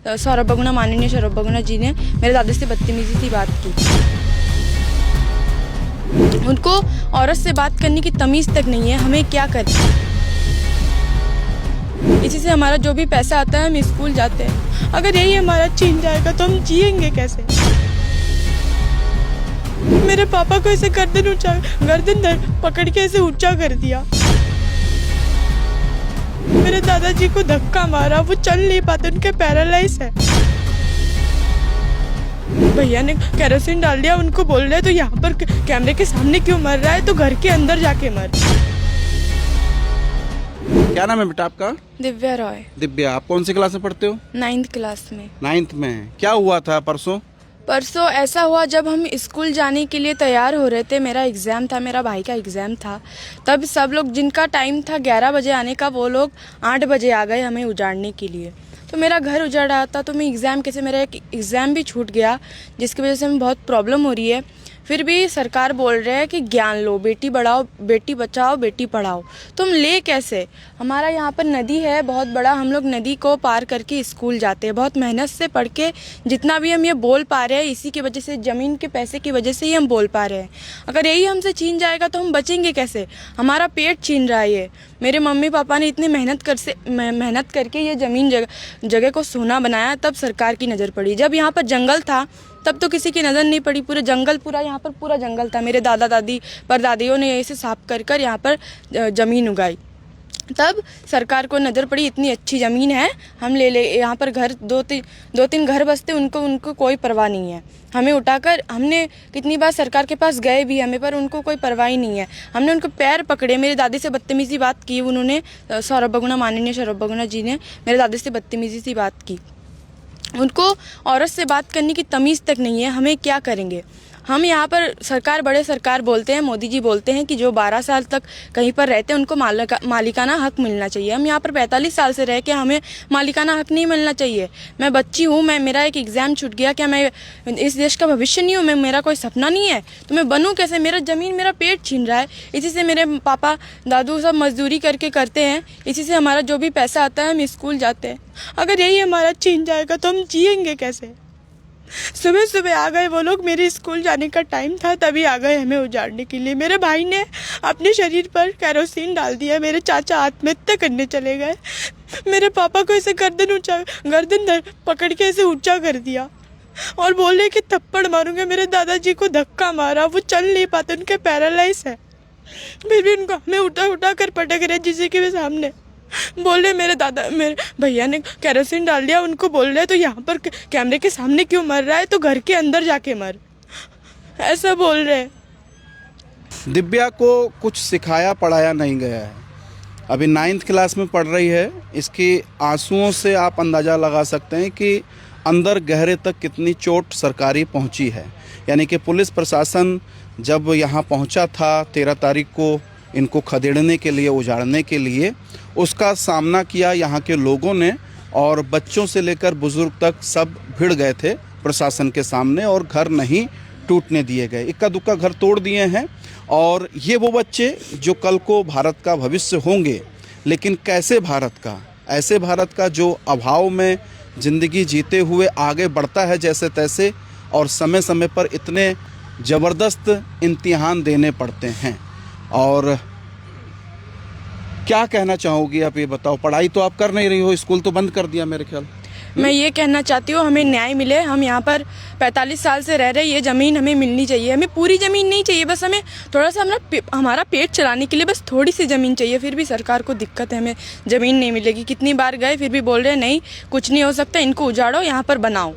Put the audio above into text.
सौरभ बगुना, माननीय सौरभ बगुना जी ने मेरे दादा से बदतमीजी सी बात की। उनको औरत से बात करने की तमीज़ तक नहीं है, हमें क्या करें। इसी से हमारा जो भी पैसा आता है हम स्कूल जाते हैं। अगर यही हमारा छीन जाएगा तो हम जिएंगे कैसे। मेरे पापा को ऐसे गर्दन पकड़ के ऐसे ऊंचा कर दिया। मेरे दादाजी को धक्का मारा, वो चल नहीं पाते, उनके पैरालाइज है। भैया ने केरोसिन डाल दिया, उनको बोल रहे तो यहाँ पर कैमरे के सामने क्यों मर रहा है, तो घर के अंदर जाके मर। क्या नाम है बेटा आपका? दिव्या रॉय। दिव्या, आप कौन सी क्लास में पढ़ते हो? 9th क्लास में। 9th में। क्या हुआ था परसों? परसों ऐसा हुआ, जब हम स्कूल जाने के लिए तैयार हो रहे थे, मेरा एग्ज़ाम था, मेरा भाई का एग्ज़ाम था, तब सब लोग जिनका टाइम था 11 बजे आने का, वो लोग 8 बजे आ गए हमें उजाड़ने के लिए। तो मेरा घर उजड़ रहा था, तो मैं एग्ज़ाम कैसे, मेरा एक एग्ज़ाम भी छूट गया, जिसकी वजह से हमें बहुत प्रॉब्लम हो रही है। फिर भी सरकार बोल रहे हैं कि ज्ञान लो, बेटी बढ़ाओ, बेटी बचाओ, बेटी पढ़ाओ। तो हम ले कैसे? हमारा यहाँ पर नदी है बहुत बड़ा, हम लोग नदी को पार करके स्कूल जाते हैं, बहुत मेहनत से पढ़ के। जितना भी हम ये बोल पा रहे हैं, इसी की वजह से, ज़मीन के पैसे की वजह से ही हम बोल पा रहे हैं। अगर यही हमसे छीन जाएगा तो हम बचेंगे कैसे? हमारा पेट छीन रहा है ये। मेरे मम्मी पापा ने इतनी मेहनत करके ये ज़मीन जगह को सोना बनाया, तब सरकार की नज़र पड़ी। जब यहाँ पर जंगल था तब तो किसी की नज़र नहीं पड़ी। पूरे जंगल, पूरा यहाँ पर पूरा जंगल था। मेरे दादा दादी परदादियों ने ऐसे साफ कर यहाँ पर ज़मीन उगाई, तब सरकार को नज़र पड़ी इतनी अच्छी ज़मीन है, हम ले यहाँ पर घर दो तीन घर बसते, उनको कोई परवाह नहीं है। हमें उठाकर, हमने कितनी बार सरकार के पास गए भी हमें, पर उनको कोई परवाह ही नहीं है। हमने उनको पैर पकड़े, मेरे दादी से बदतमीजी बात की उन्होंने, सौरभ बगुना, माननीय सौरभ बगुना जी ने मेरे दादी से बदतमीजी सी बात की। उनको औरत से बात करने की तमीज़ तक नहीं है, हमें क्या करेंगे। हम यहाँ पर बड़े सरकार बोलते हैं, मोदी जी बोलते हैं कि जो 12 साल तक कहीं पर रहते हैं उनको मालिकाना हक मिलना चाहिए। हम यहाँ पर 45 साल से रह के हमें मालिकाना हक नहीं मिलना चाहिए। मैं बच्ची हूँ, मेरा एक एग्ज़ाम छूट गया, क्या मैं इस देश का भविष्य नहीं हूँ? मेरा कोई सपना नहीं है तो मैं बनूँ कैसे? मेरा ज़मीन, मेरा पेट छीन रहा है। इसी से मेरे पापा दादू सब मजदूरी करके करते हैं, इसी से हमारा जो भी पैसा आता है हम स्कूल जाते हैं। अगर यही हमारा छीन जाएगा तो हम जिएंगे कैसे। सुबह सुबह आ गए वो लोग, मेरे स्कूल जाने का टाइम था तभी आ गए हमें उजाड़ने के लिए। मेरे भाई ने अपने शरीर पर केरोसिन डाल दिया, मेरे चाचा आत्महत्या करने चले गए। मेरे पापा को ऐसे गर्दन पकड़ के ऐसे ऊंचा कर दिया और बोले कि थप्पड़ मारूंगे। मेरे दादाजी को धक्का मारा, वो चल नहीं पाते, उनके पैरालाइज है। फिर भी उनको हमें उठा कर पटक रहे, जिसे कि वे सामने बोले। मेरे भैया ने केरोसिन डाल दिया, उनको बोल रहे तो यहाँ पर कैमरे के सामने क्यों मर रहा है, तो घर के अंदर जाके मर, ऐसा बोल रहे। दिव्या को कुछ सिखाया पढ़ाया नहीं गया है। अभी 9th क्लास में पढ़ रही है। इसके आंसुओं से आप अंदाज़ा लगा सकते हैं कि अंदर गहरे तक कितनी चोट सरकारी पहुंची है। यानी कि पुलिस प्रशासन जब यहाँ पहुंचा था 13 तारीख को इनको खदेड़ने के लिए, उजाड़ने के लिए, उसका सामना किया यहाँ के लोगों ने, और बच्चों से लेकर बुजुर्ग तक सब भिड़ गए थे प्रशासन के सामने और घर नहीं टूटने दिए गए। इक्का दुक्का घर तोड़ दिए हैं। और ये वो बच्चे जो कल को भारत का भविष्य होंगे, लेकिन कैसे भारत का? ऐसे भारत का जो अभाव में ज़िंदगी जीते हुए आगे बढ़ता है जैसे तैसे, और समय समय पर इतने ज़बरदस्त इम्तिहान देने पड़ते हैं। और क्या कहना चाहोगी आप, ये बताओ। पढ़ाई तो आप कर नहीं रही हो, स्कूल तो बंद कर दिया मेरे ख्याल। मैं ये कहना चाहती हूँ हमें न्याय मिले। हम यहाँ पर 45 साल से रह रहे, ये ज़मीन हमें मिलनी चाहिए। हमें पूरी ज़मीन नहीं चाहिए, बस हमें थोड़ा सा हमारा पेट चलाने के लिए बस थोड़ी सी ज़मीन चाहिए। फिर भी सरकार को दिक्कत है, हमें ज़मीन नहीं मिलेगी। कितनी बार गए फिर भी बोल रहे हैं नहीं, कुछ नहीं हो सकता, इनको उजाड़ो, यहाँ पर बनाओ।